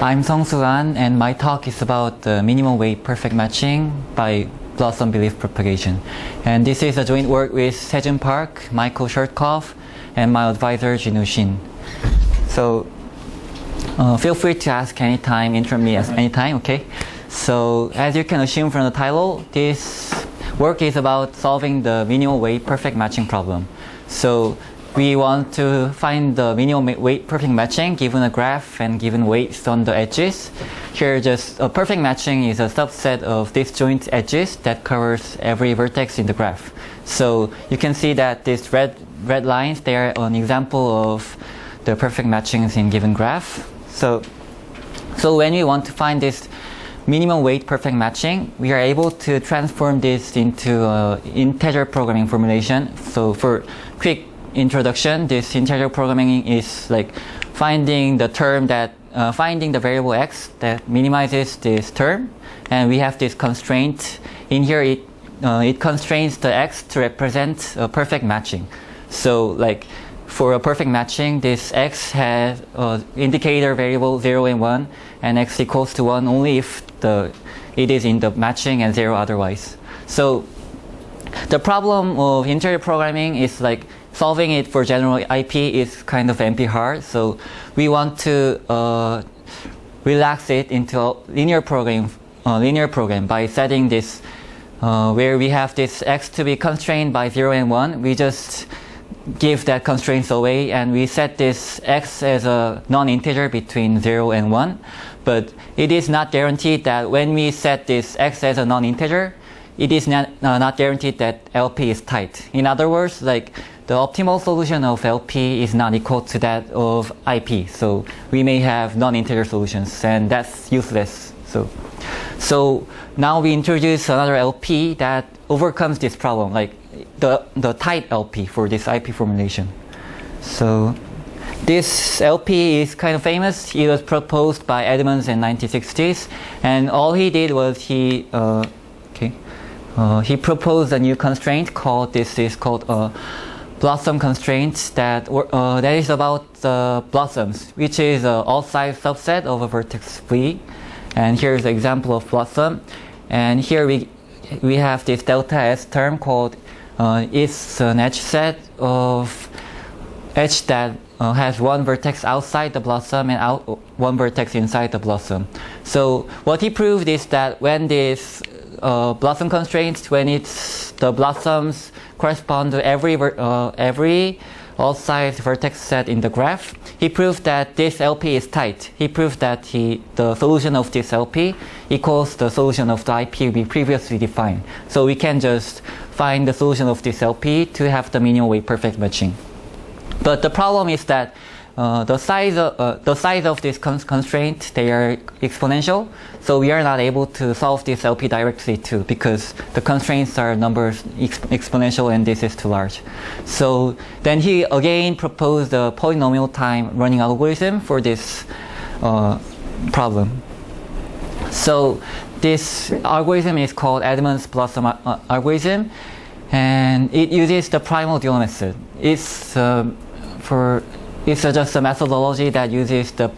I'm Sung-Soo An, and my talk is about the minimum weight perfect matching by blossom belief propagation. And this is a joint work with Sejun Park, Michael Shurtkoff, and my advisor Jinwoo Shin. So feel free to ask anytime, interrupt me anytime, okay? So as you can assume from the title, this work is about solving the minimum weight perfect matching problem. So we want to find the minimum weight perfect matching given a graph and given weights on the edges. Here just a perfect matching is a subset of disjoint edges that covers every vertex in the graph. So you can see that these red lines, they are an example of the perfect matchings in given graph. So when we want to find this minimum weight perfect matching, we are able to transform this into integer programming formulation. So for quick introduction, this integer programming is like finding the term that finding the variable x that minimizes this term, and we have this constraint in here. It constrains the x to represent a perfect matching. So like for a perfect matching, this x has indicator variable 0 and 1, and x equals to 1 only if it is in the matching and 0 otherwise. So the problem of integer programming is like solving it for general IP is kind of MP hard. So we want to relax it into a linear program by setting this where we have this x to be constrained by 0 and 1. We just give that constraints away, and we set this x as a non-integer between 0 and 1. But it is not guaranteed that when we set this x as a non-integer, it is not guaranteed that LP is tight. In other words, like the optimal solution of LP is not equal to that of IP. So we may have non-integer solutions, and that's useless. So now we introduce another LP that overcomes this problem, like the tight LP for this IP formulation. So this LP is kind of famous. It was proposed by Edmond in 1960s, and all he did was he proposed a new constraint called blossom constraint that is about the blossoms, which is an all-size subset of a vertex V. And here's an example of blossom. And here we have this delta S term called it's an edge set of edge that has one vertex outside the blossom and one vertex inside the blossom. So what he proved is that when this blossom constraints, when the blossoms correspond to every all-size vertex set in the graph, he proved that this LP is tight. He proved that the solution of this LP equals the solution of the IP we previously defined. So we can just find the solution of this LP to have the minimum weight perfect matching. But the problem is that the size of this constraint, they are exponential, so we are not able to solve this LP directly too, because the constraints are numbers exponential and this is too large. So then he again proposed a polynomial time running algorithm for this problem. So this algorithm is called Edmond's blossom algorithm, and it uses the primal dual method. It's just a methodology that uses the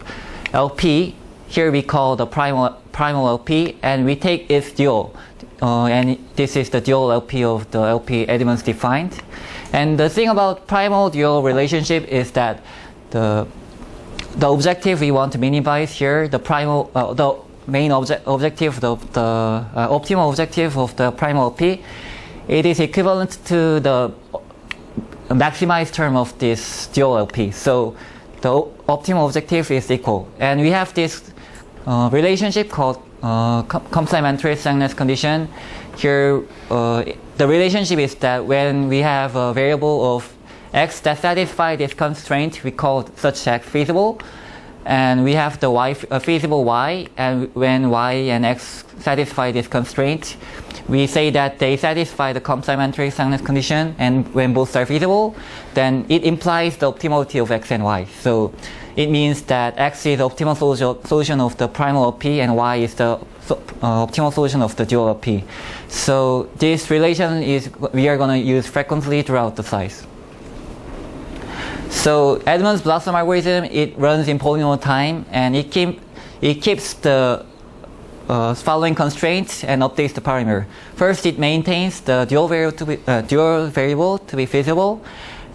LP. Here we call the primal LP, and we take its dual. And this is the dual LP of the LP Edmonds defined. And the thing about primal dual relationship is that the objective we want to minimize here, the main objective, the optimal objective of the primal LP, it is equivalent to the maximized term of this dual LP. So the optimal objective is equal. And we have this relationship called complementary slackness condition. Here, the relationship is that when we have a variable of x that satisfies this constraint, we call such x feasible. And we have the feasible y, and when y and x satisfy this constraint, we say that they satisfy the complementary slackness condition, and when both are feasible, then it implies the optimality of x and y. So it means that x is the optimal solution of the primal LP, and y is the optimal solution of the dual LP. So this relation we are going to use frequently throughout the size. So Edmond's blossom algorithm, it runs in polynomial time, and it it keeps the following constraints and updates the parameter. First, it maintains the dual variable to be feasible,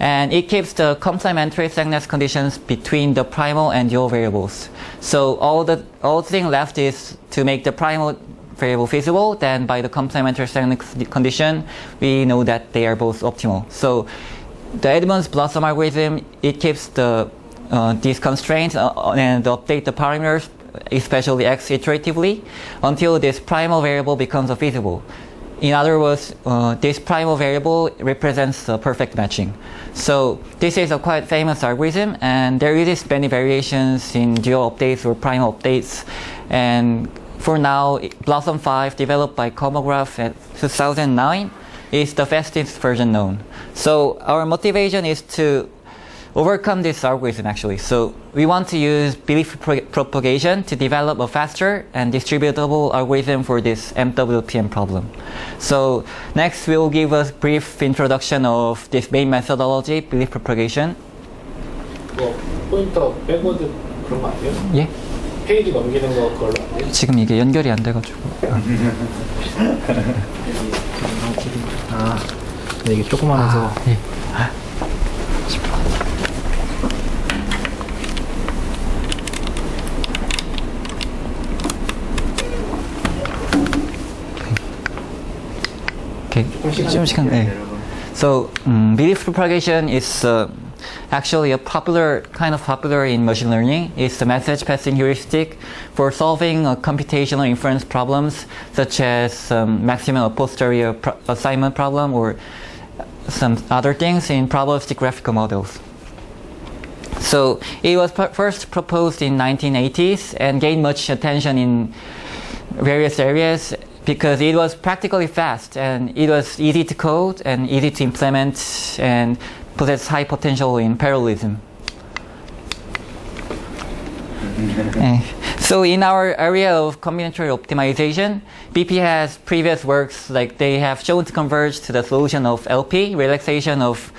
and it keeps the complementary exactness conditions between the primal and dual variables. So all the thing left is to make the primal variable feasible. Then by the complementary exactness condition, we know that they are both optimal. So the Edmond's Blossom algorithm, it keeps these constraints and update the parameters, especially x iteratively, until this primal variable becomes feasible. In other words, this primal variable represents a perfect matching. So this is a quite famous algorithm, and there is many variations in dual updates or primal updates. And for now, Blossom 5, developed by Comograph in 2009, is the fastest version known. So our motivation is to overcome this algorithm actually. So we want to use belief propagation to develop a faster and distributable algorithm for this MWPM problem. So next we'll give a brief introduction of this main methodology, belief propagation. 포인터 백워드 그런 거 아니에요? 예? 페이지 넘기는 거 그걸로 아니에요? 지금 이게 연결이 안 돼가지고. 아, 근데 이게 조그만해서. 예. 좀 시간. 네. So belief propagation is actually a popular in machine learning. It's the message passing heuristic for solving computational inference problems such as maximum a posterior assignment problem or some other things in probabilistic graphical models. So it was first proposed in 1980s and gained much attention in various areas because it was practically fast and it was easy to code and easy to implement and possessed high potential in parallelism. So in our area of combinatorial optimization, BP has previous works like they have shown to converge to the solution of LP, relaxation of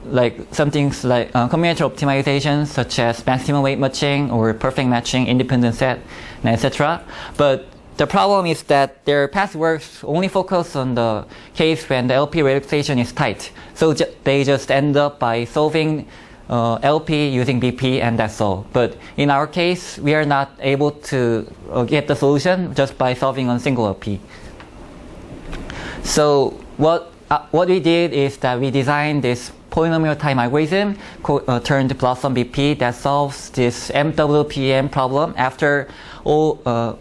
like some things like combinatorial optimization such as maximum weight matching or perfect matching, independent set, etc. But the problem is that their past works only focus on the case when the LP relaxation is tight. So they just end up by solving LP using BP and that's all. But in our case, we are not able to get the solution just by solving on single LP. So what we did is that we designed this polynomial time algorithm turned Blossom BP that solves this MWPM problem after all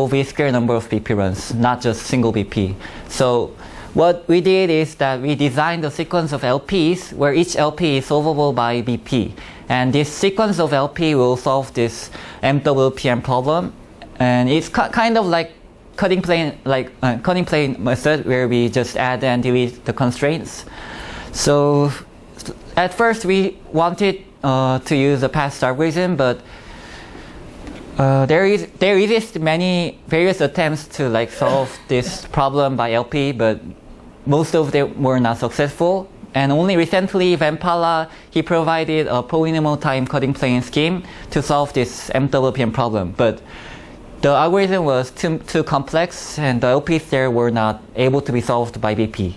V square number of BP runs, not just single BP. So what we did is that we designed a sequence of LPs where each LP is solvable by BP. And this sequence of LP will solve this MWPM problem. And it's kind of like cutting plane method where we just add and delete the constraints. So at first we wanted to use a past algorithm, but there exist many various attempts to like solve this problem by LP, but most of them were not successful. And only recently, Vampala, he provided a polynomial time cutting plane scheme to solve this MWPM problem. But the algorithm was too complex, and the LPs there were not able to be solved by BP.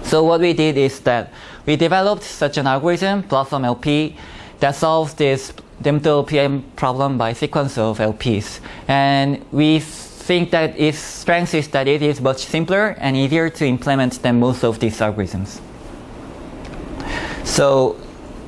So what we did is that we developed such an algorithm, Blossom LP, that solves this MWPM problem by sequence of LPs. And we think that its strength is that it is much simpler and easier to implement than most of these algorithms. So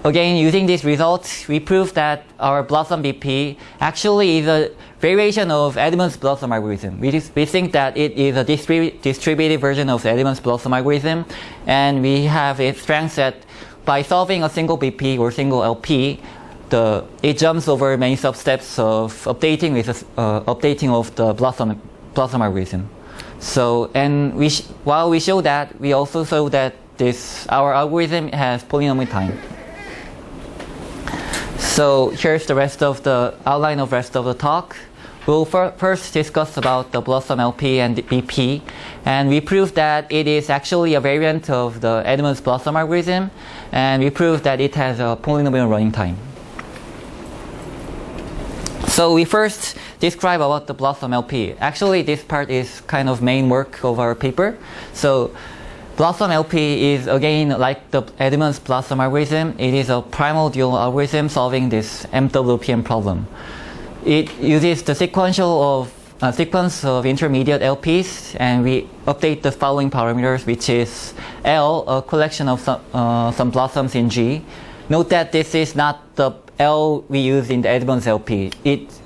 again, using these results, we proved that our Blossom BP actually is a variation of Edmond's Blossom algorithm. We think that it is a distributed version of Edmond's Blossom algorithm, and we have its strength that by solving a single BP or single LP, it jumps over many substeps of updating of the Blossom algorithm. So, and while we show that, we also show that our algorithm has polynomial time. So here's the outline of rest of the talk. We'll first discuss about the Blossom LP and BP, and we proved that it is actually a variant of the Edmond's Blossom algorithm, and we proved that it has a polynomial running time. So we first describe about the Blossom LP. Actually, this part is kind of main work of our paper. So Blossom LP is again like the Edmond's Blossom algorithm. It is a primal dual algorithm solving this MWPM problem. It uses the sequence of intermediate LPs, and we update the following parameters, which is L, a collection of some blossoms in G. Note that this is not the L we use in the Edmond's LP,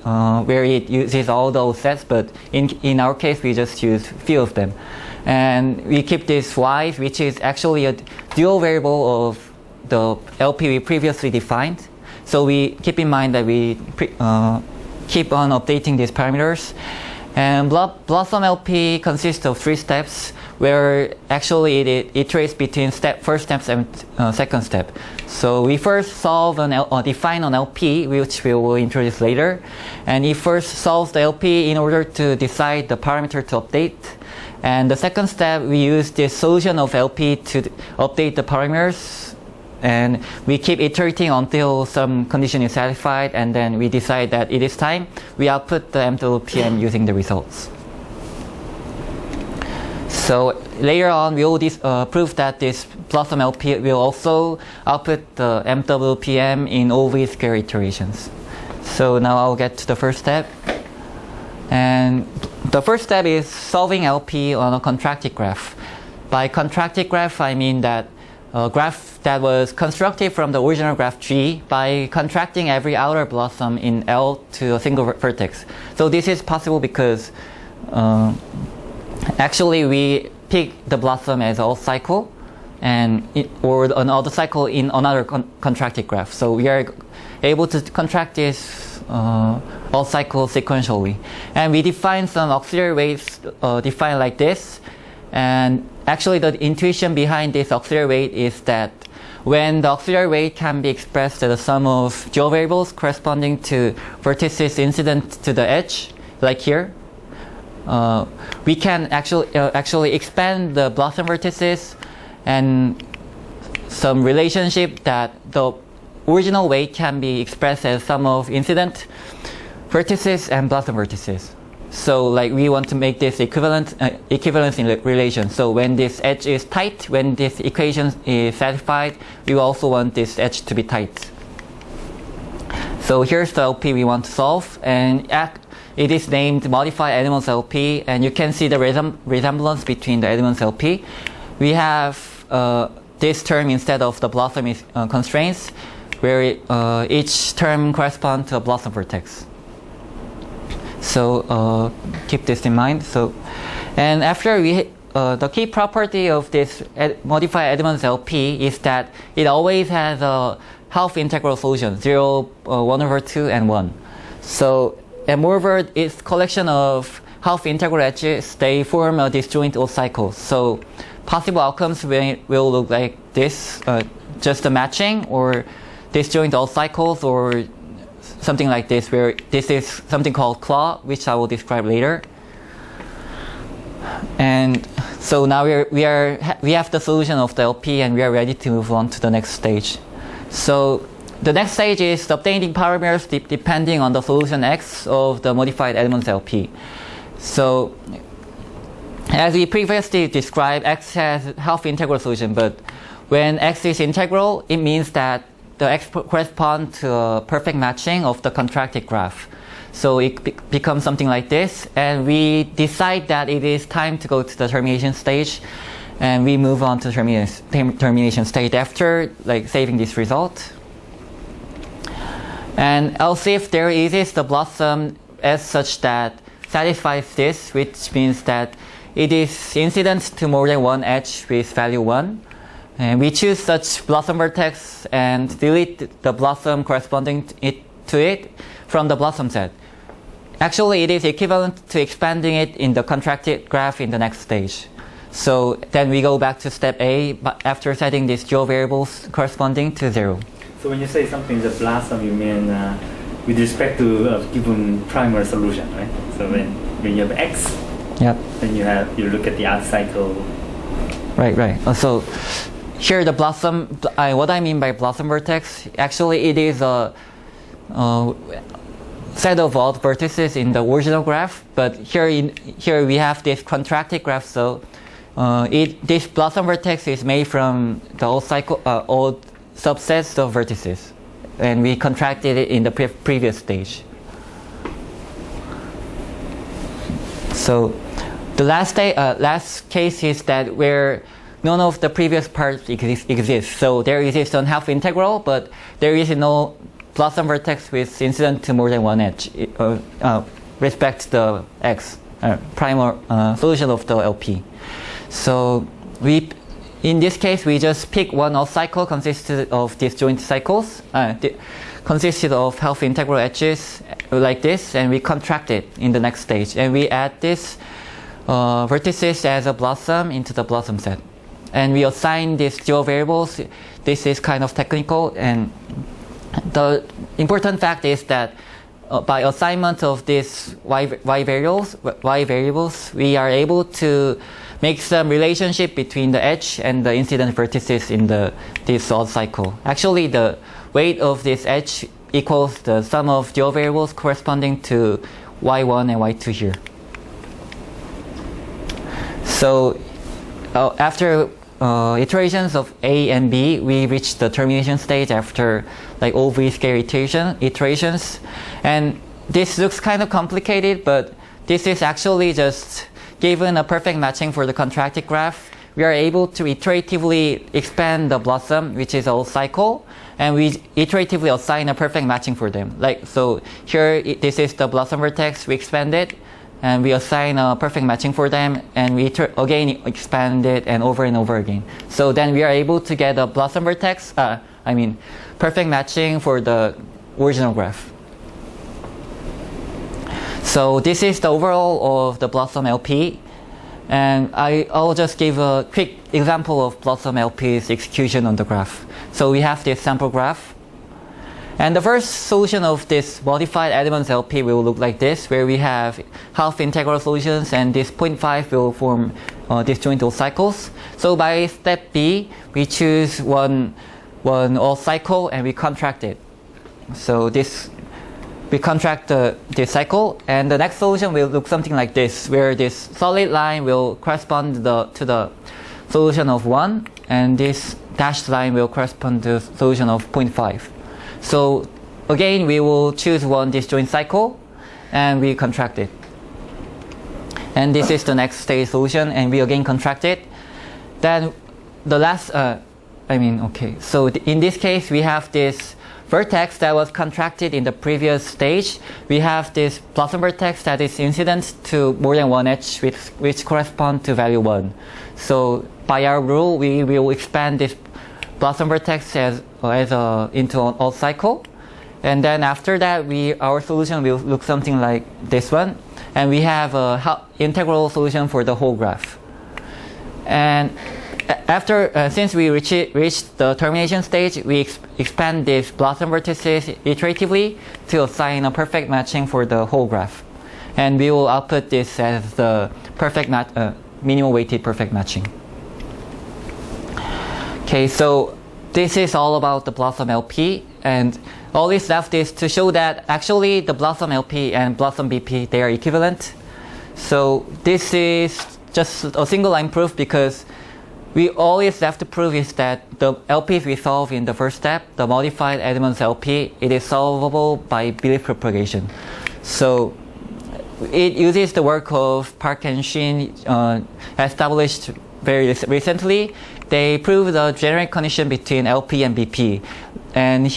where it uses all those sets, but in our case we just use few of them. And we keep this Y, which is actually a dual variable of the LP we previously defined. So we keep in mind that we keep on updating these parameters. And Blossom LP consists of 3 steps, where actually it iterates between first step and second step. So we first define an LP, which we will introduce later, and it first solves the LP in order to decide the parameter to update. And the second step, we use this solution of LP to update the parameters, and we keep iterating until some condition is satisfied, and then we decide that it is time. We output the MWPM using the results. So later on, we will prove that this Blossom LP will also output the MWPM in all V-square iterations. So now I'll get to the first step. And the first step is solving LP on a contracted graph. By contracted graph, I mean that a graph that was constructed from the original graph G by contracting every outer blossom in L to a single vertex. So this is possible because actually we pick the blossom as all cycle or another cycle in another contracted graph. So we are able to contract this all cycle sequentially. And we define some auxiliary weights defined like this. And actually the intuition behind this auxiliary weight is that when the auxiliary weight can be expressed as the sum of dual variables corresponding to vertices incident to the edge, like here, we can actually expand the blossom vertices and some relationship that the original weight can be expressed as sum of incident vertices and blossom vertices. So like we want to make this equivalence in relation. So when this edge is tight, when this equation is satisfied, we also want this edge to be tight. So here's the LP we want to solve, and it is named modified Edmond's LP, and you can see the resemblance between the Edmond's LP. We have this term instead of the blossom constraints, where each term corresponds to a blossom vertex. So keep this in mind. And after the key property of this modified Edmond's LP is that it always has a half integral solution, 0, 1/2, and 1. So, and moreover, its collection of half integral edges, they form a disjoint all cycle. So possible outcomes will look like this, just a matching, or disjoint all cycles, or something like this, where this is something called claw, which I will describe later. And so now we have the solution of the LP, and we are ready to move on to the next stage. So the next stage is updating parameters depending on the solution X of the modified Edmond's LP. So as we previously described, X has half integral solution, but when X is integral, it means that the X corresponds to a perfect matching of the contracted graph. So it becomes something like this, and we decide that it is time to go to the termination stage, and we move on to the termination stage after saving this result. And else if there exists the blossom as such that satisfies this, which means that it is incident to more than one edge with value 1. And we choose such blossom vertex and delete the blossom corresponding to it from the blossom set. Actually, it is equivalent to expanding it in the contracted graph in the next stage. So then we go back to step A after setting these dual variables corresponding to 0. So when you say something is a blossom, you mean with respect to a given primary solution, right? So when you have X, yep, then you look at the out cycle. Right. So here the blossom, what I mean by blossom vertex, actually it is set of all vertices in the original graph, but here we have this contracted graph. So this blossom vertex is made from the old subsets of vertices, and we contracted it in the previous stage. So the last case is that where none of the previous parts exists. So there exists a half integral, but there is no blossom vertex with incident to more than one edge. Respect the x primal solution of the LP. So in this case, we just pick one odd cycle consisted of disjoint cycles, consisted of half integral edges like this, and we contract it in the next stage, and we add this vertices as a blossom into the blossom set, and we assign these dual variables. This is kind of technical, and the important fact is that by assignment of these y variables, we are able to make some relationship between the edge and the incident vertices in this odd cycle. Actually, the weight of this edge equals the sum of dual variables corresponding to y1 and y2 here. So after iterations of A and B, we reach the termination stage after like OV scale iterations. And this looks kind of complicated, but this is actually just given a perfect matching for the contracted graph. We are able to iteratively expand the blossom, which is a cycle, and we iteratively assign a perfect matching for them. Like, so here, this is the blossom vertex, we expand it, and we assign a perfect matching for them, and we again expand it and over again. So then we are able to get a blossom vertex, perfect matching for the original graph. So this is the overall of the Blossom LP, and I'll just give a quick example of Blossom LP's execution on the graph. So we have this sample graph, and the first solution of this modified Edmond's LP will look like this, where we have half integral solutions, and this 0.5 will form disjoint cycles. So by step B, we choose one all cycle and we contract it. So we contract this cycle, and the next solution will look something like this, where this solid line will correspond to the solution of 1, and this dashed line will correspond to the solution of 0.5. So again, we will choose one disjoint cycle, and we contract it. And this is the next stage solution, and we again contract it. Then the last, so in this case, we have this vertex that was contracted in the previous stage. We have this blossom vertex that is incident to more than one edge, which correspond to value 1. So by our rule, we will expand this blossom vertex into an odd cycle, and then after that, our solution will look something like this one, and we have a integral solution for the whole graph. And since we reached the termination stage, we expand these blossom vertices iteratively to assign a perfect matching for the whole graph, and we will output this as the perfect minimal weighted perfect matching. Okay, so this is all about the Blossom LP, and all this left is to show that actually the Blossom LP and Blossom BP, they are equivalent. So this is just a single line proof, because we always have to prove is that the LPs we solve in the first step, the modified Edmond's LP, it is solvable by belief propagation. So it uses the work of Park and Shin, established very recently. They proved the generic condition between LP and BP, and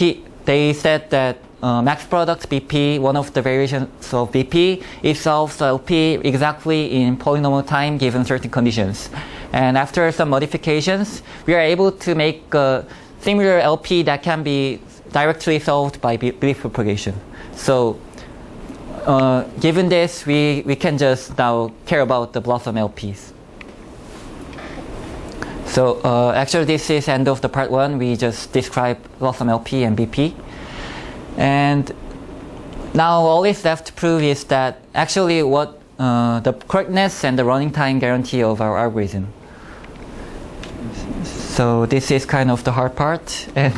they said that max product BP, one of the variations of BP, it solves LP exactly in polynomial time given certain conditions. And after some modifications, we are able to make a similar LP that can be directly solved by belief propagation. So given this, we can just now care about the Blossom LPs. So actually this is end of the part 1. We just described Blossom LP and BP. And now all is left to prove is that actually what the correctness and the running time guarantee of our algorithm. So this is kind of the hard part. And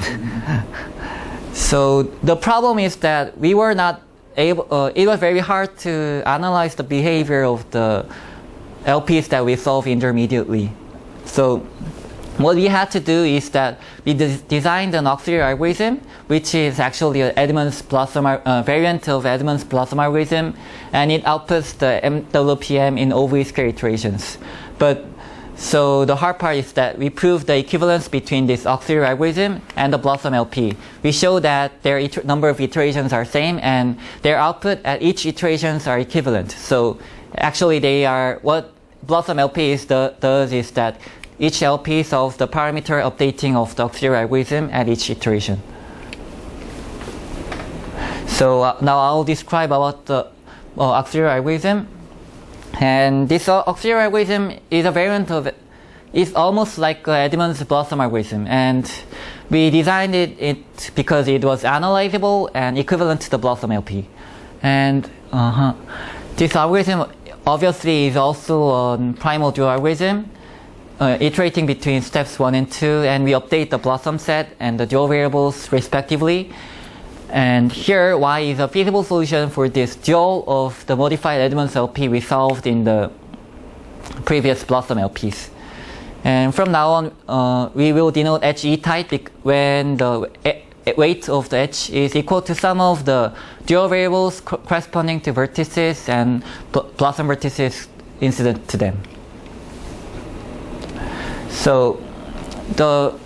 so the problem is that we were not it was very hard to analyze the behavior of the LPs that we solve intermediately. So what we had to do is that we designed an auxiliary algorithm, which is actually a Edmond's blossom variant of Edmond's blossom algorithm, and it outputs the MWPM in OV² iterations. But so the hard part is that we proved the equivalence between this auxiliary algorithm and the blossom LP. We show that their number of iterations are same and their output at each iterations are equivalent. So actually they are, what blossom LP does is that each LP solves the parameter updating of the auxiliary algorithm at each iteration. So now I'll describe about the auxiliary algorithm. And this auxiliary algorithm is a variant of it. It's almost like Edmond's blossom algorithm. And we designed it because it was analyzable and equivalent to the blossom LP. And this algorithm obviously is also a primal dual algorithm, iterating between steps 1 and 2, and we update the blossom set and the dual variables respectively. And here, Y is a feasible solution for this dual of the modified Edmond's LP we solved in the previous blossom LPs. And from now on, we will denote H E-type when the weight of the H is equal to sum of the dual variables corresponding to vertices and blossom vertices incident to them. So the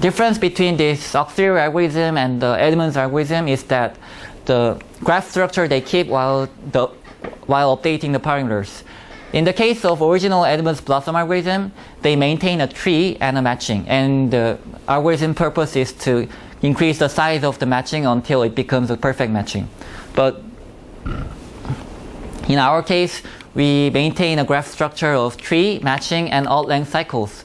difference between this auxiliary algorithm and the Edmond's algorithm is that the graph structure they keep while updating the parameters. In the case of original Edmond's blossom algorithm, they maintain a tree and a matching, and the algorithm purpose is to increase the size of the matching until it becomes a perfect matching. But in our case, we maintain a graph structure of tree, matching, and alt-length cycles.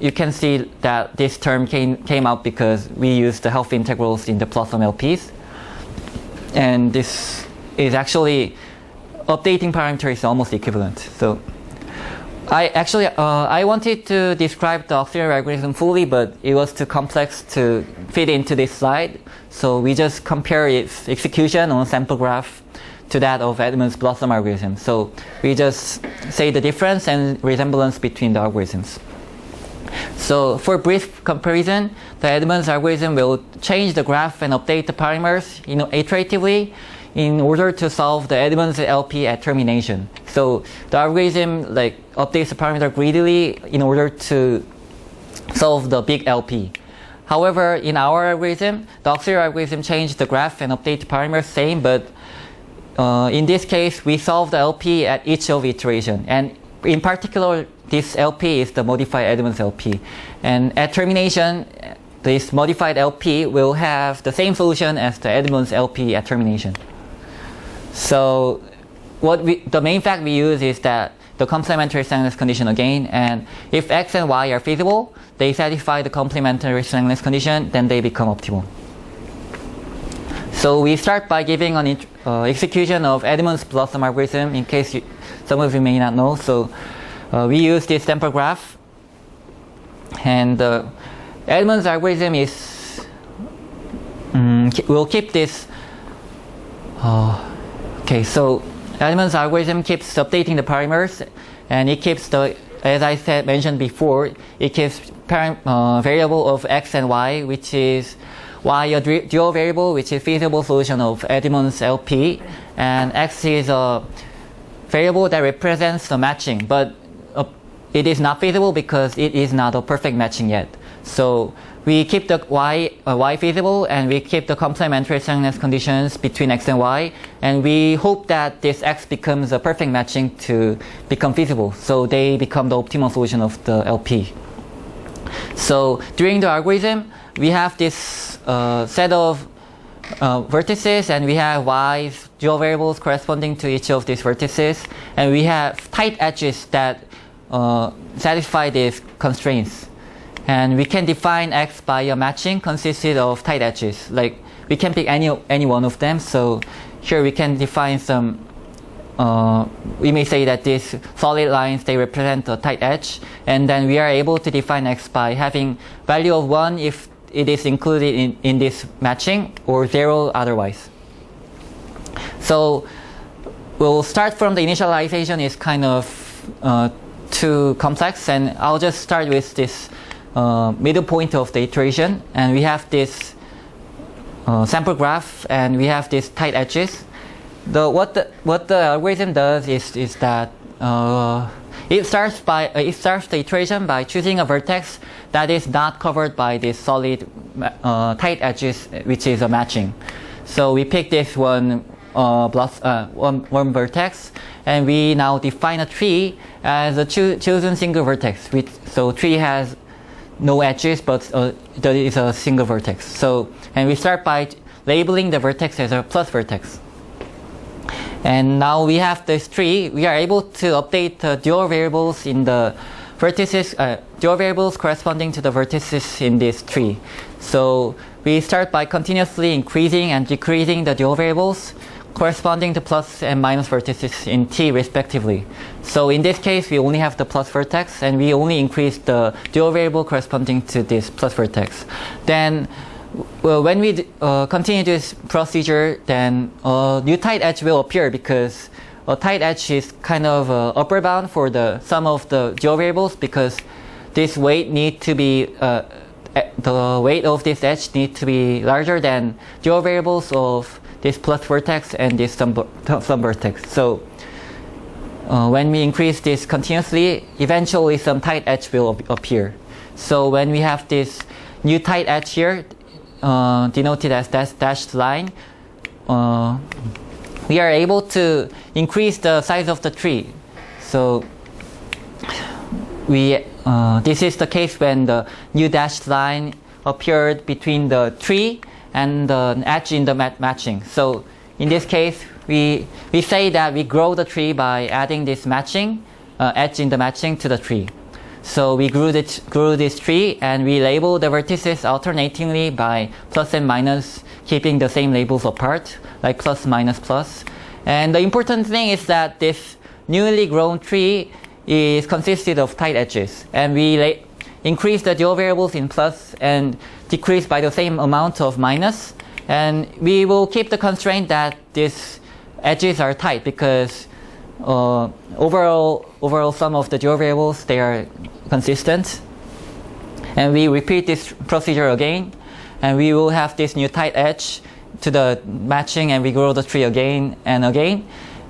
You can see that this term came out because we used the half integrals in the blossom LPs. And this is actually, updating parameter is almost equivalent. So I wanted to describe the auxiliary algorithm fully, but it was too complex to fit into this slide. So we just compare its execution on a sample graph to that of Edmond's blossom algorithm. So we just say the difference and resemblance between the algorithms. So for brief comparison, the Edmond's algorithm will change the graph and update the parameters iteratively in order to solve the Edmond's LP at termination. So the algorithm updates the parameter greedily in order to solve the big LP. However, in our algorithm, the auxiliary algorithm changed the graph and update the parameters same, but in this case, we solve the LP at each of iteration. And in particular, this LP is the modified Edmond's LP. And at termination, this modified LP will have the same solution as the Edmond's LP at termination. So the main fact we use is that the complementary strengthness condition again, and if X and Y are feasible, they satisfy the complementary strengthness condition, then they become optimal. So we start by giving an execution of Edmond's blossom algorithm in case some of you may not know. So we use this sample graph, and Edmond's algorithm is will keep this. Okay, so Edmond's algorithm keeps updating the parameters, and it keeps the, as I mentioned before, it keeps variable of X and Y, which is Y a dual variable, which is feasible solution of Edmond's LP, and X is a variable that represents the matching, but it is not feasible because it is not a perfect matching yet. So we keep the Y feasible, and we keep the complementary strengthness conditions between X and Y, and we hope that this X becomes a perfect matching to become feasible. So they become the optimal solution of the LP. So during the algorithm, we have this set of vertices, and we have Y's dual variables corresponding to each of these vertices, and we have tight edges that satisfy these constraints. And we can define X by a matching consisted of tight edges. Like we can pick any one of them. So here we can define some. We may say that these solid lines, they represent a tight edge, and then we are able to define X by having value of 1 if it is included in this matching, or 0 otherwise. So we'll start from the initialization is kind of too complex, and I'll just start with this middle point of the iteration, and we have this sample graph, and we have these tight edges. What the algorithm does is that it starts the iteration by choosing a vertex that is not covered by this solid tight edges, which is a matching. So we pick this one vertex, and we now define a tree as a chosen single vertex. So tree has no edges, but there is a single vertex. So, and we start by labeling the vertex as a plus vertex. And now we have this tree. We are able to update the dual variables in the vertices, dual variables corresponding to the vertices in this tree. So we start by continuously increasing and decreasing the dual variables corresponding to plus and minus vertices in T respectively. So in this case, we only have the plus vertex, and we only increase the dual variable corresponding to this plus vertex. Then when we continue this procedure, then a new tight edge will appear, because a tight edge is kind of upper bound for the sum of the dual variables, because this weight need to be the weight of this edge need to be larger than dual variables of this plus vertex and this sum vertex. So when we increase this continuously, eventually some tight edge will appear. So when we have this new tight edge here, denoted as dashed line, we are able to increase the size of the tree. So this is the case when the new dashed line appeared between the tree and the edge in the matching. So in this case, we say that we grow the tree by adding this matching edge in the matching to the tree. So we grew this tree, and we label the vertices alternatingly by plus and minus, keeping the same labels apart, like plus, minus, plus. And the important thing is that this newly grown tree is consisted of tight edges, and we increase the dual variables in plus and decrease by the same amount of minus, and we will keep the constraint that these edges are tight, because overall sum of the dual variables, they are consistent. And we repeat this procedure again, and we will have this new tight edge to the matching, and we grow the tree again and again.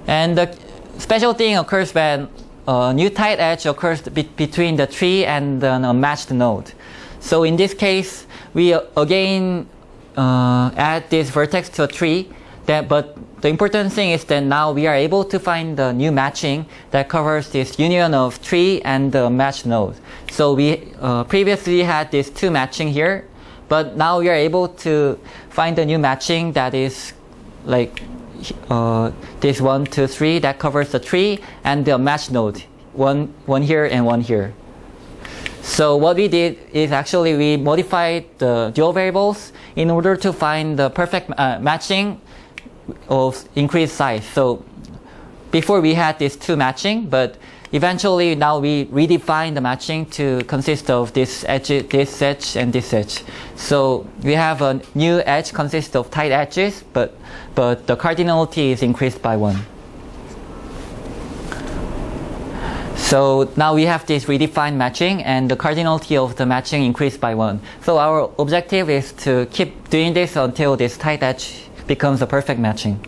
And the special thing occurs when a new tight edge occurs between the tree and a matched node. So in this case, we again add this vertex to a tree, but the important thing is that now we are able to find the new matching that covers this union of tree and the matched node. So we previously had this two matching here, but now we are able to find a new matching that is like this 1, 2, 3 that covers the tree and the matched node, one here and one here. So what we did is actually we modified the dual variables in order to find the perfect matching of increased size. So before we had this two matching, but eventually now we redefine the matching to consist of this edge, this edge, and this edge. So we have a new edge consists of tight edges, but the cardinality is increased by 1. So now we have this redefined matching, and the cardinality of the matching increased by 1. So our objective is to keep doing this until this tight edge becomes a perfect matching.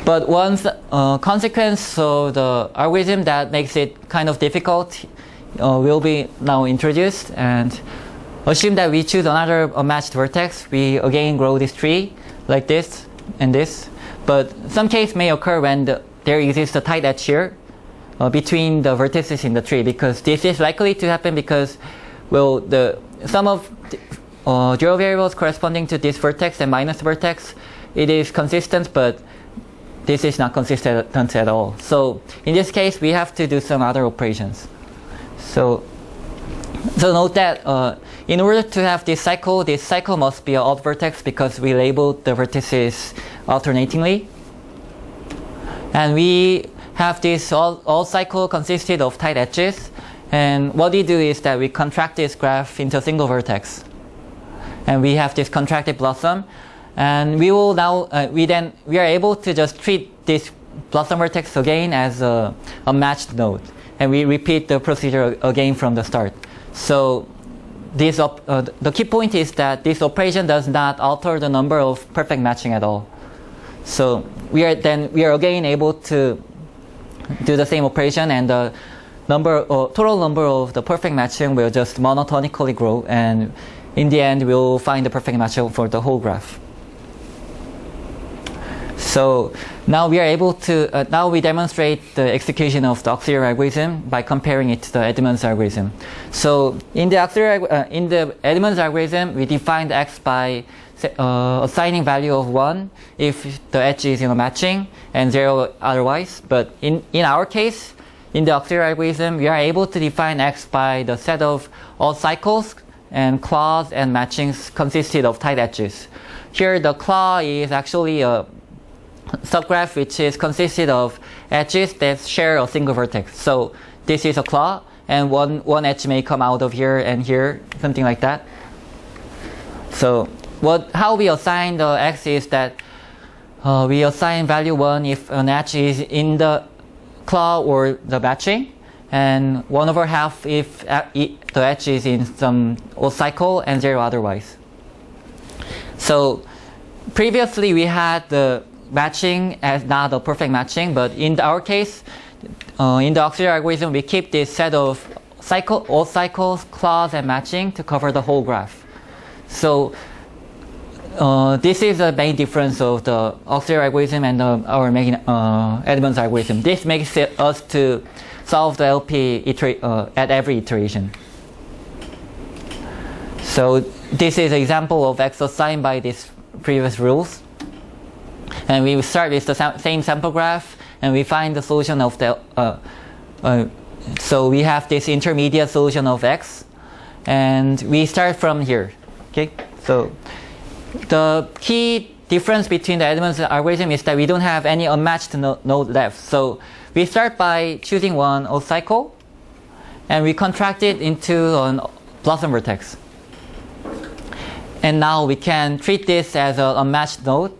But one consequence of the algorithm that makes it kind of difficult will be now introduced. And assume that we choose another matched vertex. We again grow this tree like this and this. But some case may occur when there exists a tight edge here between the vertices in the tree, because this is likely to happen because, well, the sum of dual variables corresponding to this vertex and minus vertex, it is consistent, but this is not consistent at all. So in this case, we have to do some other operations. So note that in order to have this cycle must be an odd vertex, because we labeled the vertices alternatingly. And we have this all cycle consisted of tight edges. And what we do is that we contract this graph into a single vertex. And we have this contracted blossom. And we will now, we are able to just treat this blossom vertex again as a matched node. And we repeat the procedure again from the start. So this the key point is that this operation does not alter the number of perfect matching at all. So we are again able to do the same operation, and the total number of the perfect matching will just monotonically grow, and in the end we'll find the perfect matching for the whole graph. So now we are able to, now we demonstrate the execution of the auxiliary algorithm by comparing it to the Edmond's algorithm. So in the Edmond's algorithm, we defined x by assigning value of 1 if the edge is matching and 0 otherwise. But in our case, in the auxiliary algorithm, we are able to define x by the set of all cycles and claws and matchings consisted of tight edges. Here the claw is actually a subgraph which is consisted of edges that share a single vertex. So this is a claw, and one edge may come out of here and here, something like that. So how we assign the x is that we assign value 1 if an edge is in the claw or the matching, and 1/2 if the edge is in some odd cycle and 0 otherwise. So previously we had the matching as not a perfect matching, but in our case, in the auxiliary algorithm, we keep this set of all cycles, claws, and matching to cover the whole graph. So this is the main difference of the auxiliary algorithm and our main Edmond's algorithm. This makes us to solve the LP at every iteration. So this is an example of x assigned by these previous rules. And we start with the same sample graph, and we find the solution of the so we have this intermediate solution of x, and we start from here. Okay, so the key difference between the Edmond's algorithm is that we don't have any unmatched node left. So we start by choosing one odd cycle, and we contract it into a blossom vertex. And now we can treat this as an unmatched node.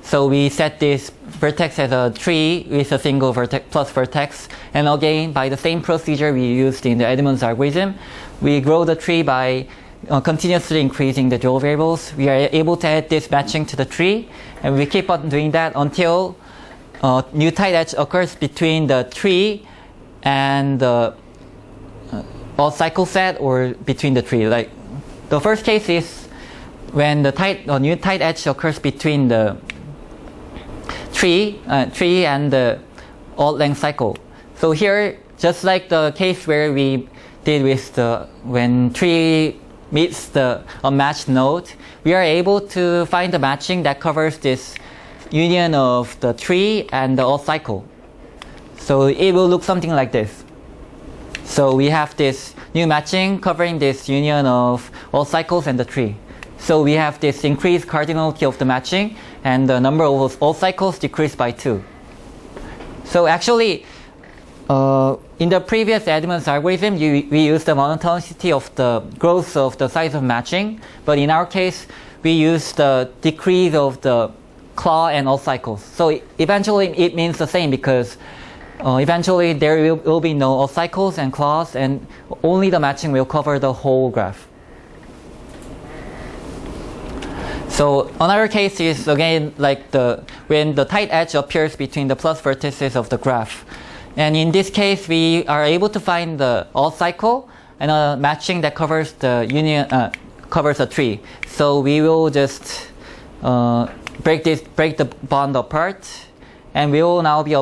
So we set this vertex as a tree with a single vertex plus vertex. And again, by the same procedure we used in the Edmond's algorithm, we grow the tree by continuously increasing the dual variables. We are able to add this matching to the tree, and we keep on doing that until new tight edge occurs between the tree and the all cycle set, or between the tree. Like the first case is when the new tight edge occurs between the tree and the odd length cycle. So here, just like the case where we did with when tree meets the unmatched node, we are able to find the matching that covers this union of the tree and the odd cycle. So it will look something like this. So we have this new matching covering this union of all cycles and the tree. So we have this increased cardinality of the matching, and the number of all cycles decreased by 2. So actually, in the previous Edmond's algorithm, we used the monotonicity of the growth of the size of matching, but in our case, we use the decrease of the claw and all cycles. So eventually it means the same, because eventually there will be no all cycles and claws, and only the matching will cover the whole graph. So another case is again like when the tight edge appears between the plus vertices of the graph. And in this case, we are able to find the all cycle and a matching that covers the union, covers a tree. So we will just break the bond apart, and we will now be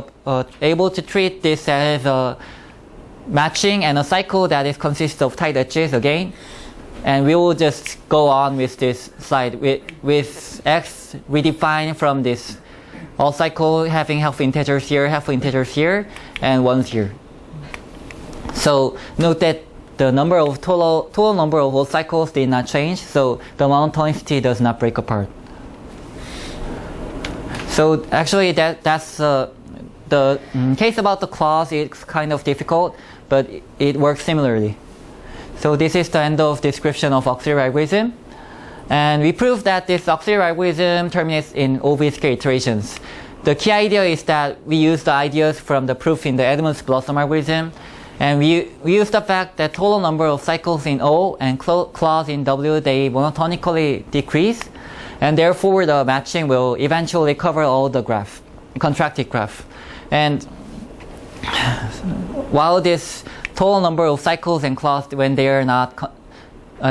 able to treat this as a matching and a cycle that consists of tight edges again. And we will just go on with this slide with x redefined from this all cycle having half integers here, and 1 here. So note that the number of total number of all cycles did not change, so the monotonicity does not break apart. So actually that's the case about the claws is kind of difficult, but it works similarly. So this is the end of description of auxiliary algorithm. And we proved that this auxiliary algorithm terminates in O-V-square iterations. The key idea is that we use the ideas from the proof in the Edmond's Blossom algorithm, and we use the fact that total number of cycles in O and clause in W, they monotonically decrease, and therefore the matching will eventually cover all the graph, contracted graph. And while this total number of cycles and clause, when they are not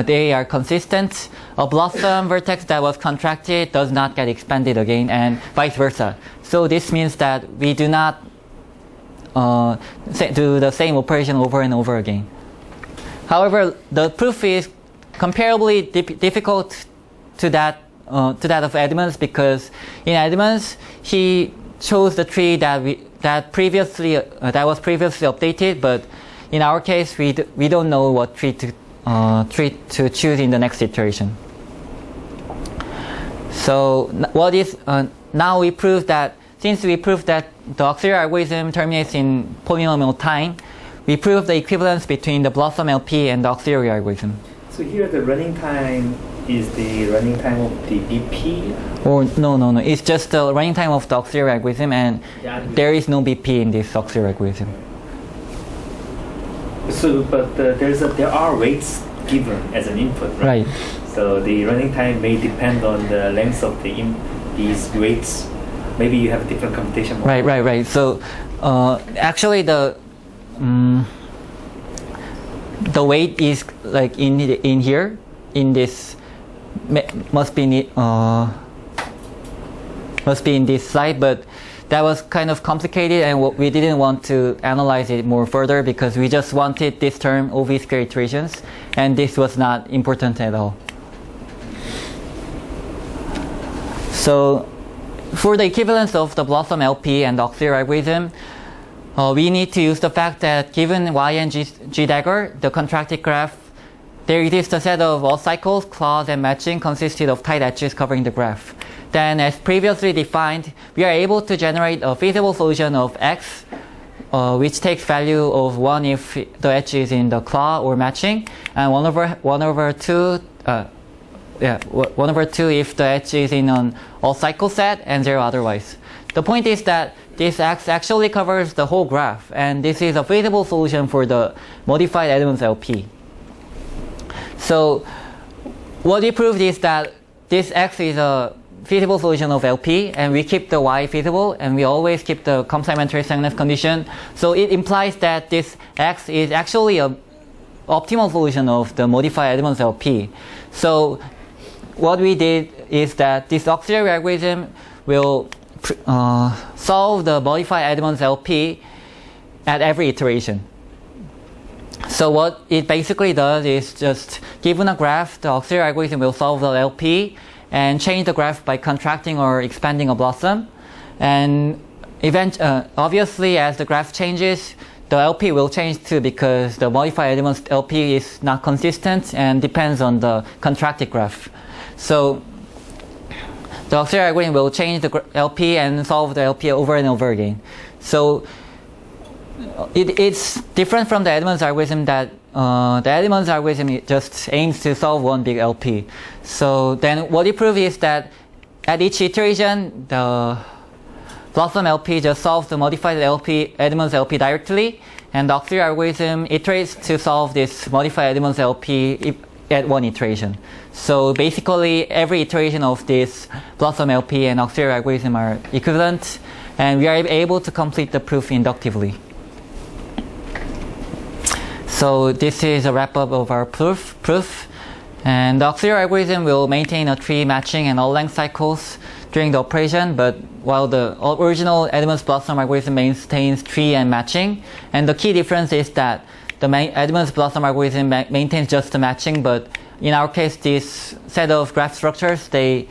they are consistent, a blossom vertex that was contracted does not get expanded again, and vice versa. So this means that we do not do the same operation over and over again. However, the proof is comparably difficult to that of Edmonds, because in Edmonds he chose the tree that was previously updated, but in our case we don't know what tree to choose in the next iteration. So now we proved that, since we proved that the auxiliary algorithm terminates in polynomial time, we proved the equivalence between the Blossom LP and the auxiliary algorithm. So here the running time is the running time of the BP? Or no, it's just the running time of the auxiliary algorithm, and there is no BP in this auxiliary algorithm. So, but there are weights given as an input, right? Right. So the running time may depend on the length of these weights. Maybe you have a different computation model. Right. So actually the weight is like in here, in this must be in this slide, but that was kind of complicated, and we didn't want to analyze it more further because we just wanted this term OV-square iterations, and this was not important at all. So for the equivalence of the Blossom LP and the auxiliary algorithm, we need to use the fact that given Y and G dagger, the contracted graph, there exists a set of all cycles, clause, and matching consisted of tight edges covering the graph. Then, as previously defined, we are able to generate a feasible solution of X, which takes value of 1 if the edge is in the claw or matching, and 1 over 2 if the edge is in an all cycle set, and 0 otherwise. The point is that this X actually covers the whole graph, and this is a feasible solution for the modified Edmonds LP. So what we proved is that this X is a feasible solution of LP, and we keep the Y feasible, and we always keep the complementary stagnant condition. So it implies that this X is actually an optimal solution of the modified Edmonds LP. So what we did is that this auxiliary algorithm will solve the modified Edmonds LP at every iteration. So what it basically does is just, given a graph, the auxiliary algorithm will solve the LP and change the graph by contracting or expanding a blossom. And obviously, as the graph changes, the LP will change too, because the modified Edmonds LP is not consistent and depends on the contracted graph. So the auxiliary algorithm will change the LP and solve the LP over and over again. So it's different from the Edmonds algorithm, that the Edmonds algorithm just aims to solve one big LP. So then what we prove is that at each iteration, the Blossom LP just solves the modified LP, Edmonds LP directly, and the auxiliary algorithm iterates to solve this modified Edmonds LP at one iteration. So basically, every iteration of this Blossom LP and auxiliary algorithm are equivalent, and we are able to complete the proof inductively. So this is a wrap-up of our proof. And the auxiliary algorithm will maintain a tree matching and all length cycles during the operation, but while the original Edmonds Blossom algorithm maintains tree and matching. And the key difference is that the Edmonds Blossom algorithm maintains just the matching, but in our case, this set of graph structures, they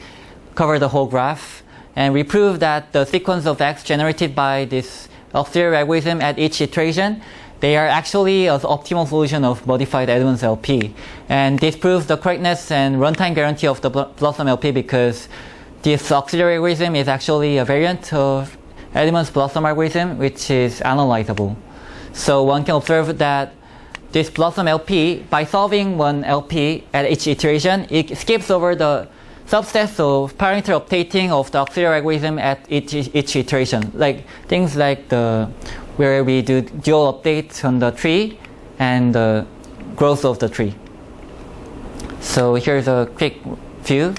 cover the whole graph. And we prove that the sequence of X generated by this auxiliary algorithm at each iteration, they are actually an optimal solution of modified Edmonds LP. And this proves the correctness and runtime guarantee of the Blossom LP, because this auxiliary algorithm is actually a variant of Edmonds Blossom algorithm, which is analyzable. So one can observe that this Blossom LP, by solving one LP at each iteration, it skips over the subsets of parameter updating of the auxiliary algorithm at each iteration. Like things like where we do dual updates on the tree and the growth of the tree. So here's a quick view.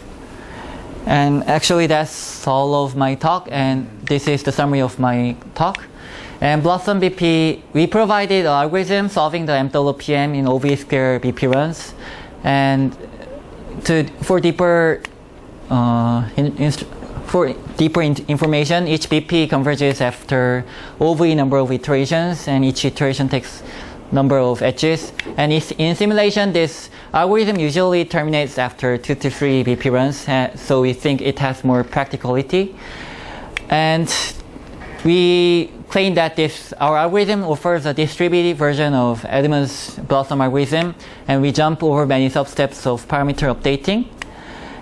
And actually that's all of my talk, and this is the summary of my talk. And Blossom BP, we provided an algorithm solving the MWPM in OV-square BP runs. And for deeper information, each BP converges after OV number of iterations, and each iteration takes number of edges. And in simulation, this algorithm usually terminates after 2 to 3 BP runs, so we think it has more practicality. And we claim that our algorithm offers a distributed version of Edmond's Blossom algorithm, and we jump over many substeps of parameter updating.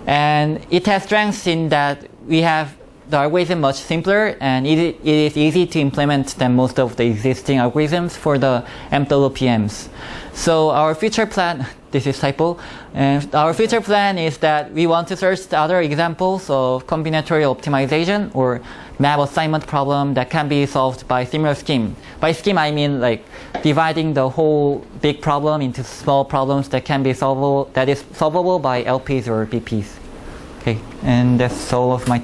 And it has strengths in that we have the algorithm much simpler, and it is easy to implement than most of the existing algorithms for the MWPMs. So our future plan, this is typo, and our future plan is that we want to search the other examples of combinatorial optimization or map assignment problem that can be solved by similar scheme. By scheme, I mean like dividing the whole big problem into small problems that can be solvable by LPs or BPs. Okay, and that's all of my